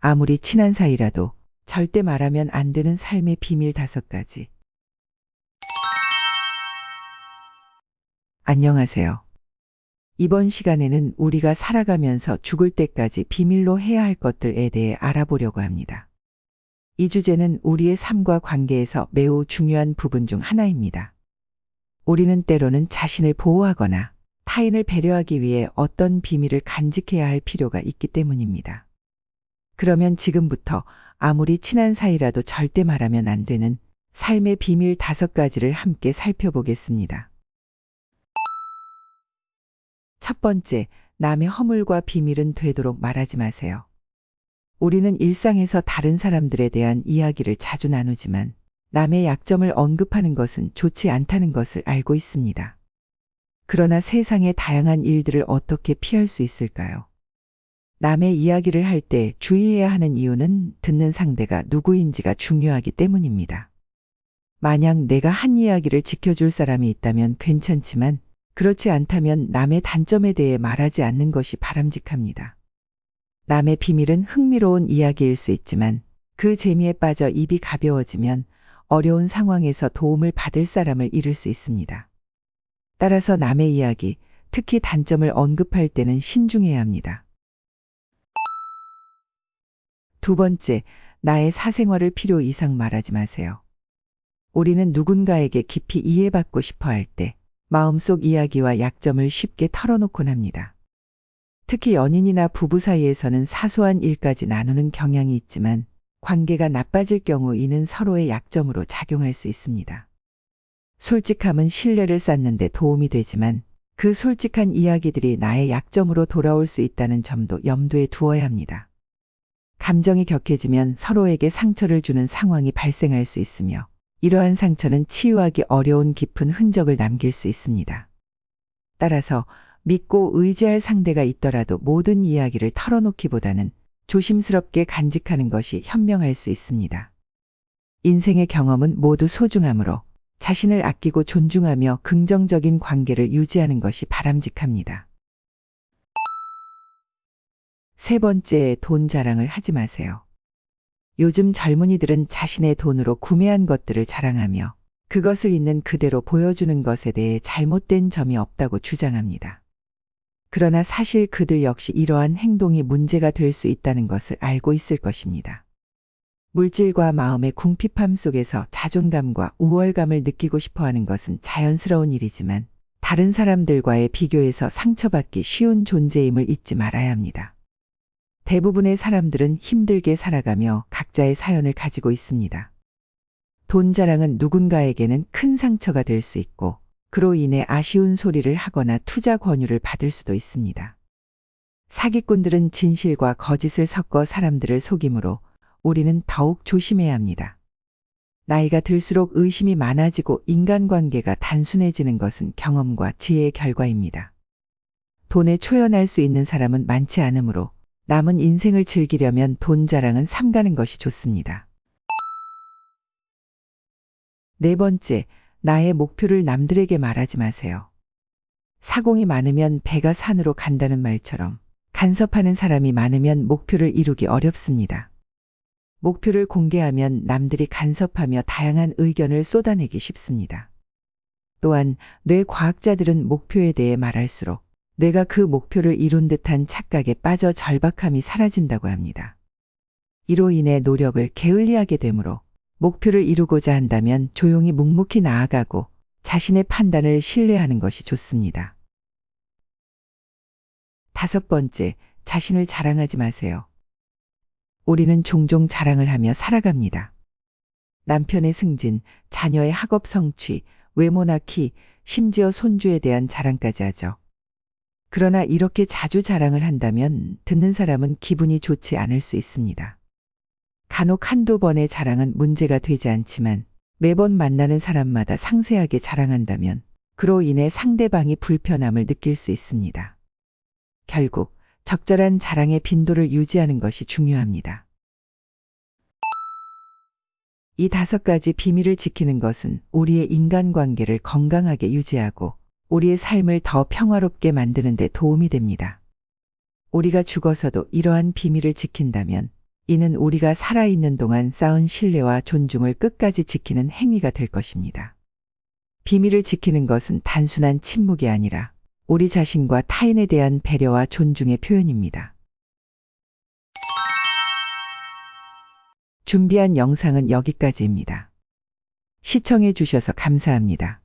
아무리 친한 사이라도 절대 말하면 안 되는 삶의 비밀 5가지. 안녕하세요. 이번 시간에는 우리가 살아가면서 죽을 때까지 비밀로 해야 할 것들에 대해 알아보려고 합니다. 이 주제는 우리의 삶과 관계에서 매우 중요한 부분 중 하나입니다. 우리는 때로는 자신을 보호하거나 타인을 배려하기 위해 어떤 비밀을 간직해야 할 필요가 있기 때문입니다. 그러면 지금부터 아무리 친한 사이라도 절대 말하면 안 되는 삶의 비밀 5가지를 함께 살펴보겠습니다. 첫 번째, 남의 허물과 비밀은 되도록 말하지 마세요. 우리는 일상에서 다른 사람들에 대한 이야기를 자주 나누지만 남의 약점을 언급하는 것은 좋지 않다는 것을 알고 있습니다. 그러나 세상의 다양한 일들을 어떻게 피할 수 있을까요? 남의 이야기를 할 때 주의해야 하는 이유는 듣는 상대가 누구인지가 중요하기 때문입니다. 만약 내가 한 이야기를 지켜줄 사람이 있다면 괜찮지만 그렇지 않다면 남의 단점에 대해 말하지 않는 것이 바람직합니다. 남의 비밀은 흥미로운 이야기일 수 있지만 그 재미에 빠져 입이 가벼워지면 어려운 상황에서 도움을 받을 사람을 잃을 수 있습니다. 따라서 남의 이야기, 특히 단점을 언급할 때는 신중해야 합니다. 두 번째, 나의 사생활을 필요 이상 말하지 마세요. 우리는 누군가에게 깊이 이해받고 싶어 할 때 마음속 이야기와 약점을 쉽게 털어놓곤 합니다. 특히 연인이나 부부 사이에서는 사소한 일까지 나누는 경향이 있지만 관계가 나빠질 경우 이는 서로의 약점으로 작용할 수 있습니다. 솔직함은 신뢰를 쌓는 데 도움이 되지만 그 솔직한 이야기들이 나의 약점으로 돌아올 수 있다는 점도 염두에 두어야 합니다. 감정이 격해지면 서로에게 상처를 주는 상황이 발생할 수 있으며 이러한 상처는 치유하기 어려운 깊은 흔적을 남길 수 있습니다. 따라서 믿고 의지할 상대가 있더라도 모든 이야기를 털어놓기보다는 조심스럽게 간직하는 것이 현명할 수 있습니다. 인생의 경험은 모두 소중하므로 자신을 아끼고 존중하며 긍정적인 관계를 유지하는 것이 바람직합니다. 세 번째, 돈 자랑을 하지 마세요. 요즘 젊은이들은 자신의 돈으로 구매한 것들을 자랑하며 그것을 있는 그대로 보여주는 것에 대해 잘못된 점이 없다고 주장합니다. 그러나 사실 그들 역시 이러한 행동이 문제가 될 수 있다는 것을 알고 있을 것입니다. 물질과 마음의 궁핍함 속에서 자존감과 우월감을 느끼고 싶어하는 것은 자연스러운 일이지만 다른 사람들과의 비교에서 상처받기 쉬운 존재임을 잊지 말아야 합니다. 대부분의 사람들은 힘들게 살아가며 각자의 사연을 가지고 있습니다. 돈 자랑은 누군가에게는 큰 상처가 될 수 있고 그로 인해 아쉬운 소리를 하거나 투자 권유를 받을 수도 있습니다. 사기꾼들은 진실과 거짓을 섞어 사람들을 속이므로 우리는 더욱 조심해야 합니다. 나이가 들수록 의심이 많아지고 인간관계가 단순해지는 것은 경험과 지혜의 결과입니다. 돈에 초연할 수 있는 사람은 많지 않으므로 남은 인생을 즐기려면 돈 자랑은 삼가는 것이 좋습니다. 네 번째, 나의 목표를 남들에게 말하지 마세요. 사공이 많으면 배가 산으로 간다는 말처럼 간섭하는 사람이 많으면 목표를 이루기 어렵습니다. 목표를 공개하면 남들이 간섭하며 다양한 의견을 쏟아내기 쉽습니다. 또한 뇌과학자들은 목표에 대해 말할수록 뇌가 그 목표를 이룬 듯한 착각에 빠져 절박함이 사라진다고 합니다. 이로 인해 노력을 게을리하게 되므로 목표를 이루고자 한다면 조용히 묵묵히 나아가고 자신의 판단을 신뢰하는 것이 좋습니다. 다섯 번째, 자신을 자랑하지 마세요. 우리는 종종 자랑을 하며 살아갑니다. 남편의 승진, 자녀의 학업 성취, 외모나 키, 심지어 손주에 대한 자랑까지 하죠. 그러나 이렇게 자주 자랑을 한다면 듣는 사람은 기분이 좋지 않을 수 있습니다. 간혹 한두 번의 자랑은 문제가 되지 않지만 매번 만나는 사람마다 상세하게 자랑한다면 그로 인해 상대방이 불편함을 느낄 수 있습니다. 결국 적절한 자랑의 빈도를 유지하는 것이 중요합니다. 이 5가지 비밀을 지키는 것은 우리의 인간관계를 건강하게 유지하고 우리의 삶을 더 평화롭게 만드는 데 도움이 됩니다. 우리가 죽어서도 이러한 비밀을 지킨다면 이는 우리가 살아있는 동안 쌓은 신뢰와 존중을 끝까지 지키는 행위가 될 것입니다. 비밀을 지키는 것은 단순한 침묵이 아니라 우리 자신과 타인에 대한 배려와 존중의 표현입니다. 준비한 영상은 여기까지입니다. 시청해 주셔서 감사합니다.